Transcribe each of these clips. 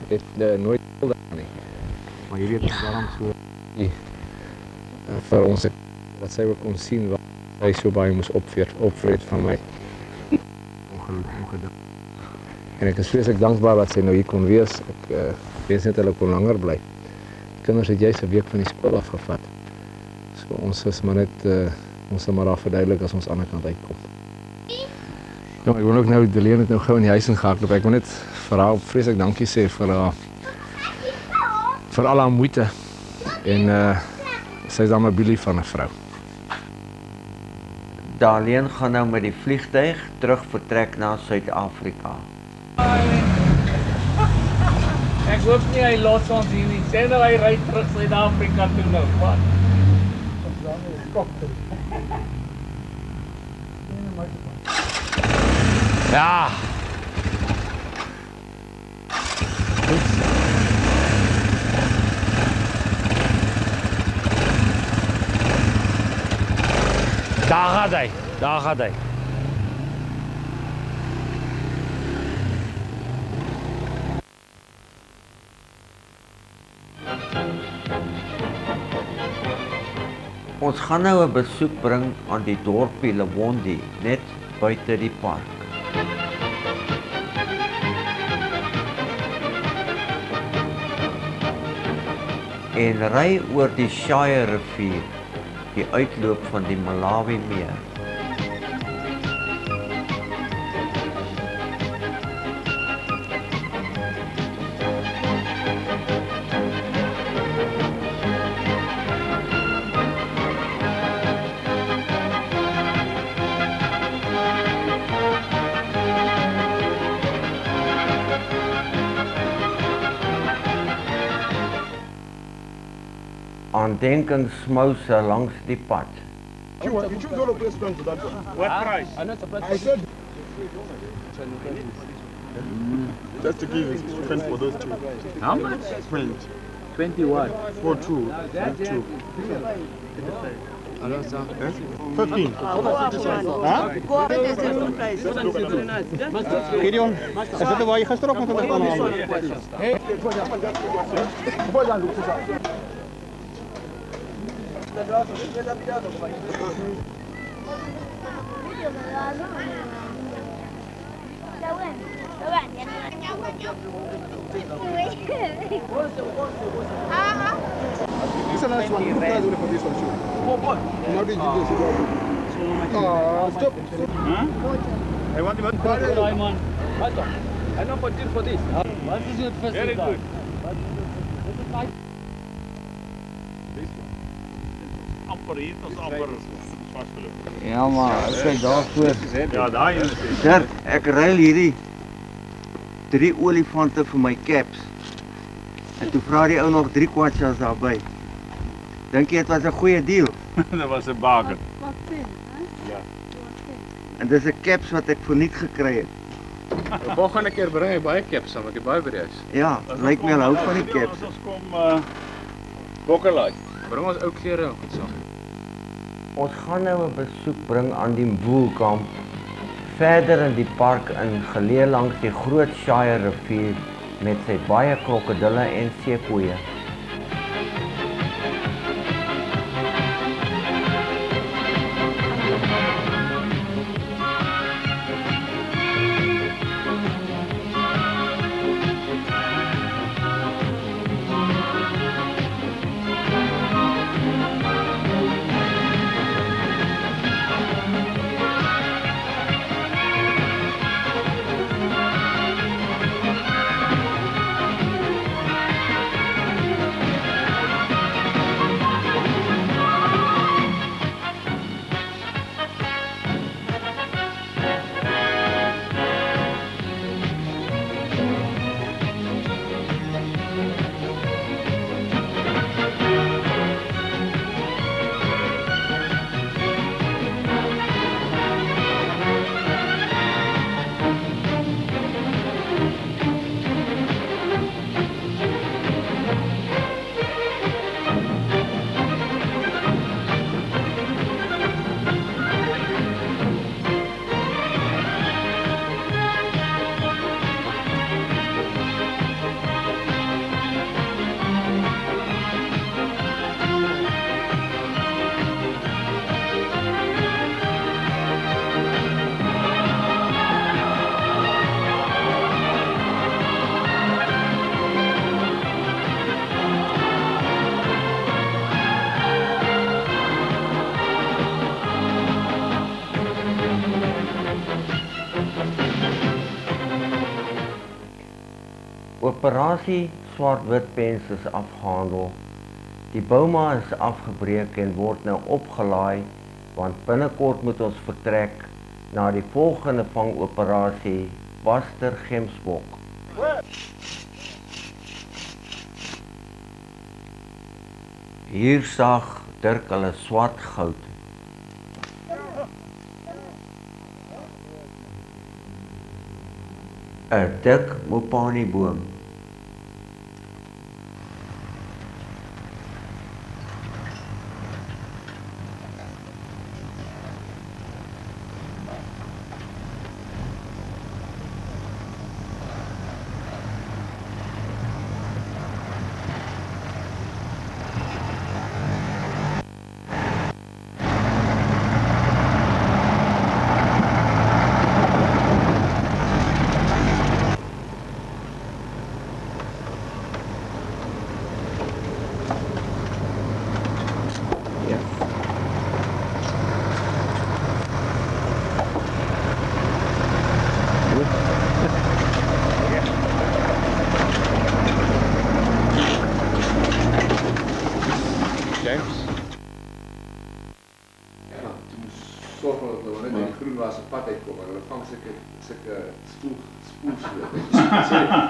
het nooit daar nie. Maar jy weet, dit is daarom so vir ons dat sy ook kon sien wat sy so baie moes opvreet van my. Ongeduld. En ek is vreeslik dankbaar dat sy nou hier kon wees. Ek wens net hulle kon langer bly. Die kinders het juist 'n week van die skool afgevat. So ons is maar net, ons sal maar daar verduidelik as ons aan die ander kant uitkom. Ja, ek wil ook nou, Deleen het nou gou in die huis ingehardloop. Ek wil net vir haar vreeslik dankie sê vir al haar moeite. En sy is dan 'n bilie van 'n vrou. Daleen gaan nou met die vliegtuig terug vertrek na Suid-Afrika. Ek hoop nie hy los ons hier nie. Sê nou hy ry terug Suid-Afrika toe nou. Wat? Ja. Daar gaat hy. Ons gaan nou 'n besoek bring aan die dorpie Liwondi, net buite die park. En ry oor die Shire rivier, die uitloop van die Malawi meer. Aandenkingsmouse langs die pad. You choose all of this to that one. What price? I said just to give you 20 for those two. How much? 20. 20 what? For two. Like two. 15. Gideon, is dit waar jy gister op met hulle gaan haal? This is the last one. You guys only for this one, sure. Now did you do stop. I want to I know for this for this. What is your first? Very good. Amper hier, ons amper vasgeloop. Ja maar, kyk daar voor. Ja, daai is dit. Dirk, ek ruil hierdie 3 olifante vir my caps. En toe vra die ou nog 3 kwatsjas daarby. Dink jy dit was 'n goeie deal? Dit was 'n bargain. Ja. En dis 'n caps wat ek verniet gekry het. Volgende keer bring ek baie caps saam, ek het baie by die huis. Ja, lyk my hulle hou van die caps. Ons kom Bokkerlaai. Bring ons ou klere en goed saam. Ons gaan nou 'n besoek bring aan die Mboelkamp. Verder in die park in geleë langs die groot Shire rivier met sy baie krokodille en seekoeie. Operasie Swart-Wit Pens is afgehandel. Die Bouma is afgebreek en word nou opgelaai, want binnekort moet ons vertrek na die volgende vangoperasie, Baster Gemsbok. Hier sag Dirk hulle swart goud. Een dik Mopani-boom.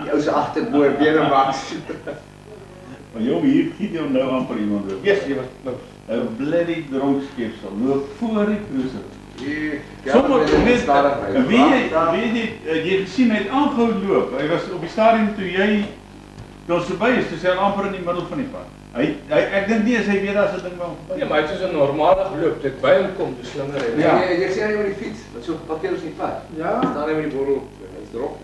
Jou se agterboor bene maks. Maar joh, hier giet jou nou amper iemand loop. Yes, jy was nou. Een bloody dronk skepsel loop voor die cruiser. Sommer net weet jy gesien hy het aangehou loop. Hy was op die stadium toe jy daar verby is, toe sy amper in die middel van die pad. Ek dink nie as hy weet as 'n ding wel verby. Ja, maar hy het soos 'n normale geloop, dit by hom kom, die slinger het. Ja, jy sien hy met die fiets, wat so geparkeer is in die pad. Ja. Staan hy met die borrel, hy's drop.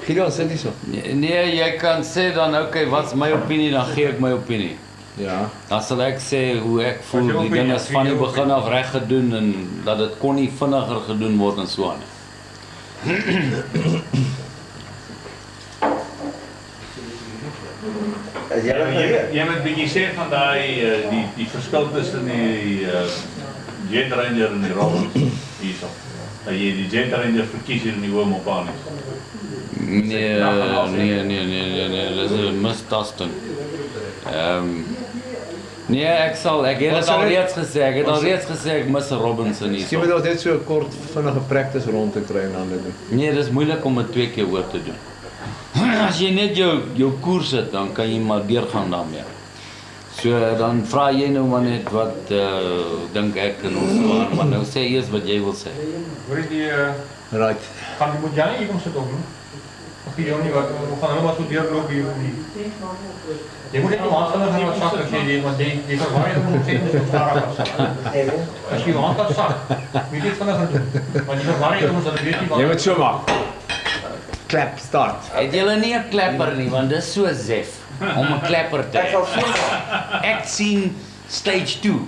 Gideon, sê dis so. Nee, jy kan sê dan okay, wat's my opinie, dan gee ek my opinie. Ja. Dan sal ek sê hoe ek voel, die ding is van die begin af reg gedoen en dat dit kon nie vinniger gedoen word en so aan. Jy moet bietjie sê van die verskil tussen die Jet Ranger en die Robbins hierso. Dat jy die Jet Ranger verkies hier in die Hoë Mopani. Nee, dis 'n mistasting. Nee, ek het al reeds gesê, ek mis 'n Robinson hier. Jy moet ons net so 'n kort vinnige practice rond te kry en dan dit doen. Nee, dis moeilik om dit 2 keer oor te doen. As jy net jou koers het, dan kan jy maar deurgaan daarmee. So dan vra jy nou maar net wat dink ek en ons maar nou sê eers wat jy wil sê. Hoor jy die Right. gaan die moet jy nie kom sit op nie. Of jy nie wat gaan hulle maar so deurloop hier om nie. Jy moet net nou aanstel gaan wat sak as jy die want jy verwaar jy moet sê dis stadig as. As jy aan kan sak, moet jy dit vinnig doen. Want jy verwaar jy moet hulle weet nie wat. Jy moet so maak. Clap, start. Het julle nie 'n klepper nie, want dis so zef om 'n klepper te hê. Ek sien stage 2.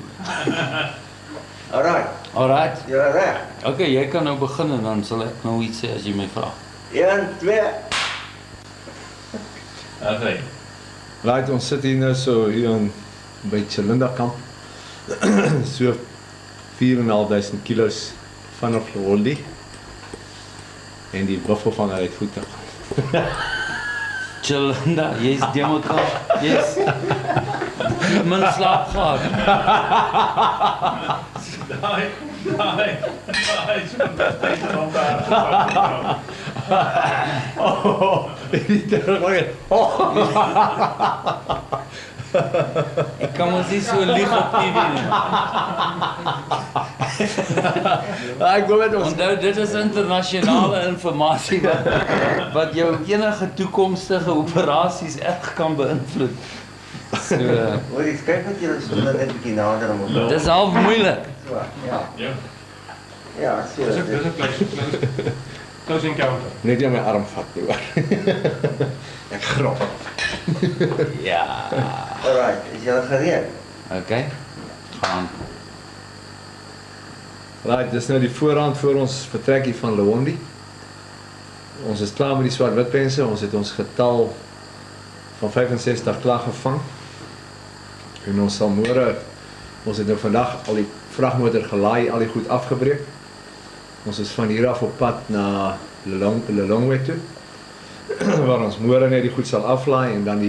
Alright. Jy reg. Okay, jy kan nou begin en dan sal ek nou iets sê as jy my vra. 1, 2. Okay. Right, ons sit hier nou so hier by Chalindakamp. So 4.500 kilos vanaf Lolly. En die buffel van hy het voete. Chalinda, jy's die mekaar. Jy's min slaap gehad. Daai is van die rond daar. Ek kan ons nie so lieg op TV nie. Ek glo met ons. Onthou, dit is internasionale informasie wat jou enige toekomstige operasies erg kan beïnvloed. So, Hoor jy kyk net julle so net 'n bietjie nader om ons. dis half moeilik. So, ja. Ja. Ja, so. Dis 'n close encounter. Net jy my arm vat hoor. Ek grap. Ja. Alright, is julle gereed? Okay. Gaan. Right, dis nou die voorhand voor ons vertrek hier van Liwondi. Ons is klaar met die swart-wit pense. Ons het ons getal van 65 klaar gevang. En ons sal môre, ons het nou vandag al die vragmotor gelaai, al die goed afgebreek. Ons is van hier af op pad na Lilongwe toe, waar ons môre net die goed sal aflaai en dan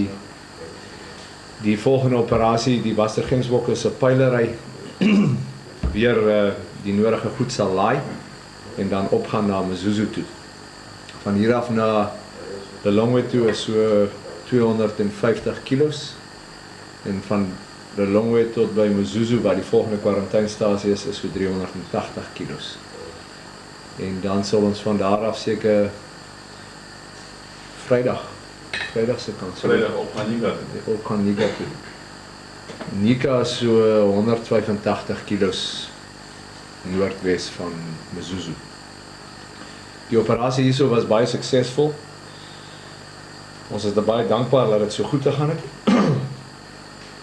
die volgende operasie, die Wassergensbokke se pylery weer die nodige goed sal laai en dan opgaan na Mzuzu toe. Van hier af na Lilongwe toe is so 250 kilos en van Lilongwe tot by Mzuzu waar die volgende kwarantynestasie is so 380 kilos. En dan sal ons van daar af seker Vrydag se kant. Vrydag op gaan Nika toe. Op gaan Nika toe. Nika is so 185 kilos noordwes van Mzuzu. Die operasie hierso was baie suksesvol. Ons is baie dankbaar dat dit so goed gegaan het.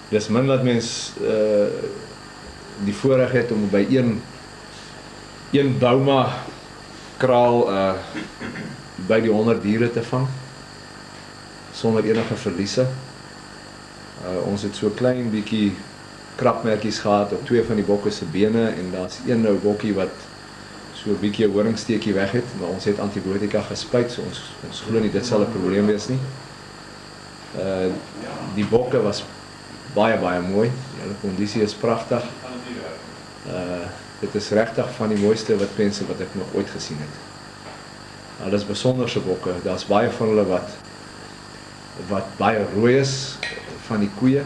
Dis min dat mens die voorreg het om by een Bauma kraal by die 100 diere te vang sonder enige verliese. Ons het so klein bietjie krapmerkies gehad op 2 van die bokke se bene en daar's een nou bokkie wat so 'n bietjie 'n horingsteekie weg het, maar ons het antibiotika gespuit, so ons glo nie dit sal 'n probleem wees nie. Die bokke was baie mooi. Die kondisie is pragtig. Dit is regtig van die mooiste witpense wat ek nog ooit gesien het. Hulle is besonderse bokke. Daar's baie van hulle wat baie rooi is van die koeie.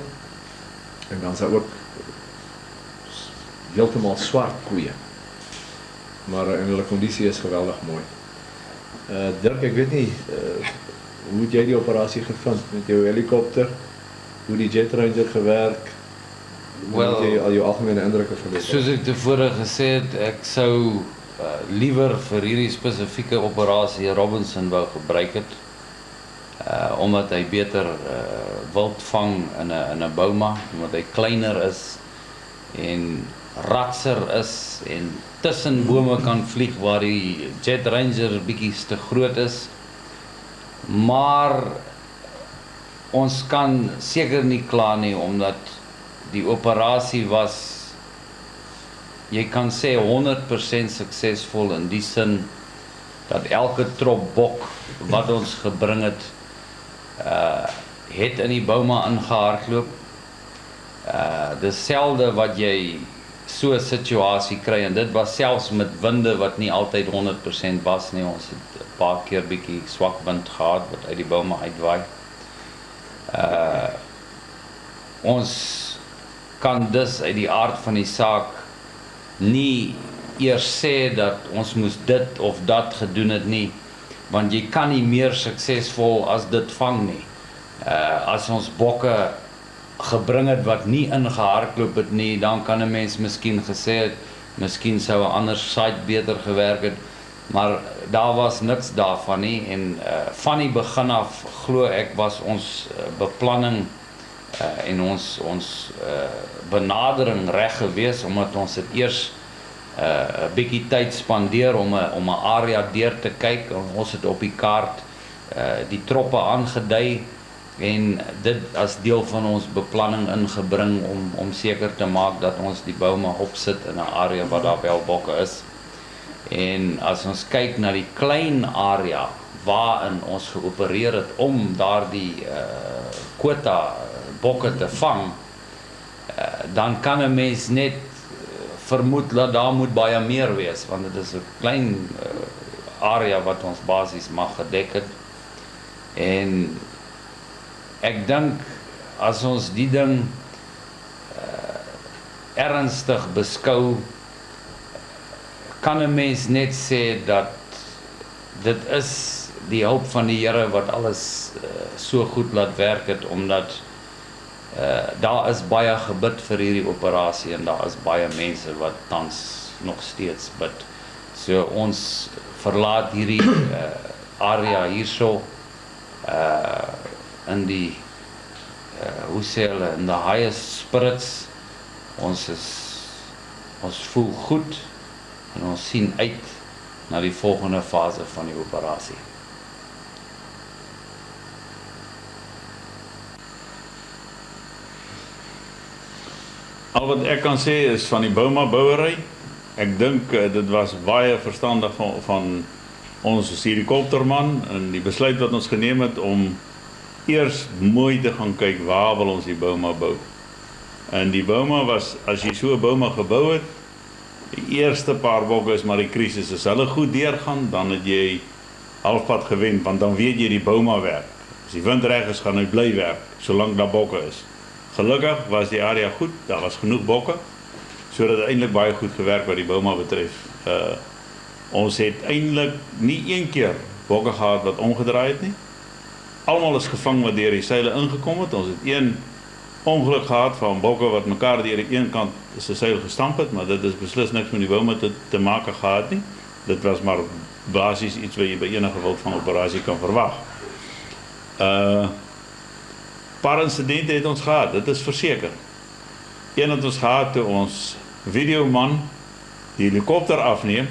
En dan is daar ook heeltemal swart koeie. Maar in hulle kondisie is geweldig mooi. Dirk, ek weet nie, hoe het jy die operasie gevind met jou helikopter? Hoe die Jet Ranger gewerk? Hoe het jy al jou algemene indrukke van dit? Soos ek tevore gesê het, ek sou liewer vir hierdie spesifieke operasie Robinson wou gebruik het, omdat hy beter wild vang in 'n Bauma, omdat hy kleiner is en ratser is en tussen bome kan vlieg waar die Jet Ranger bietjie te groot is. Maar ons kan seker nie kla nie, omdat die operasie was, jy kan sê 100% suksesvol in die sin dat elke trop bok wat ons gebring het, het in die Bauma ingehardloop. Dis selde wat jy so 'n situasie kry, en dit was selfs met winde wat nie altyd 100% was nie. Ons het 'n paar keer bietjie swak wind gehad wat uit die Bauma uitwaai. Ons kan dus uit die aard van die saak nie eers sê dat ons moes dit of dat gedoen het nie, want jy kan nie meer suksesvol as dit vang nie. As ons bokke gebring het wat nie ingehardloop het nie, dan kan 'n mens miskien gesê het, miskien sou 'n ander site beter gewerk het, maar daar was niks daarvan nie, en van die begin af glo ek was ons beplanning en ons benadering reg gewees, omdat ons het eers 'n bietjie tyd spandeer om 'n area deur te kyk. Ons het op die kaart die troppe aangedui en dit as deel van ons beplanning ingebring om seker te maak dat ons die Bauma opsit in 'n area waar daar wel bokke is. En as ons kyk na die klein area waarin ons geopereer het om daardie quota bokke te vang, dan kan 'n mens net vermoed dat daar moet baie meer wees, want dit is 'n klein area wat ons basies mag gedek het. En ek dink as ons die ding ernstig beskou, kan 'n mens net sê dat dit is die hulp van die Here wat alles so goed laat werk het, omdat daar is baie gebid vir hierdie operasie en daar is baie mense wat tans nog steeds bid. So ons verlaat hierdie area hierso in die hoe sê hulle, in the highest spirits. Ons voel goed en ons sien uit na die volgende fase van die operasie. Al wat ek kan sê is van die Bauma bouery. Ek dink dit was baie verstandig van ons is helikopterman en die besluit wat ons geneem het om eers mooi te gaan kyk waar wil ons die Boma bou. En die Boma was, as jy so 'n Boma gebou het, die eerste paar bokke is maar die krisis. As hulle goed deurgaan, dan het jy halfpad gewen, want dan weet jy die Boma werk. As die wind reg is, gaan hy bly werk, solank daar bokke is. Gelukkig was die area goed, daar was genoeg bokke, so dat het eintlik baie goed gewerk wat die Boma betref. Ons het eintlik nie een keer bokke gehad wat omgedraai het nie. Almal is gevang wat deur die seile ingekom het. Ons het een ongeluk gehad van bokke wat mekaar deur die een kant se seil gestamp het, maar dit is beslis niks met die Boma te maak gehad nie. Dit was maar basies iets wat jy by enige wild van operasie kan verwag. Paar insidente het ons gehad, dit is verseker. Een het ons gehad toe ons videoman die helikopter afneem,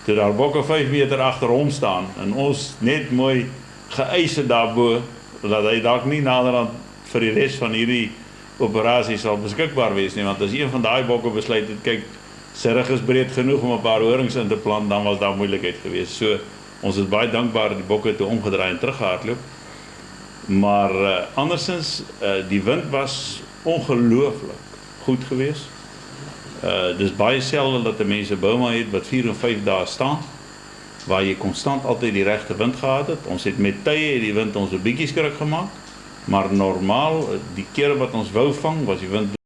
toe daar bokke 5 meter agter hom staan en ons net mooi geëis het daarbo dat hy dalk nie naderhand vir die res van hierdie operasie sal beskikbaar wees nie, want as een van daai bokke besluit het, kyk, sy rug is breed genoeg om 'n paar horings in te plant, dan was daar moeilikheid geweest. So ons is baie dankbaar die bokke toe omgedraai en teruggehardloop. Maar andersins die wind was ongelooflik goed geweest. Dis baie selde dat mense Boma het wat 4 en 5 dae staan, waar jy konstant altyd die regte wind gehad het. Ons het met tye die wind ons 'n bietjie skrik gemaak, maar normaal die kere wat ons wou vang was die wind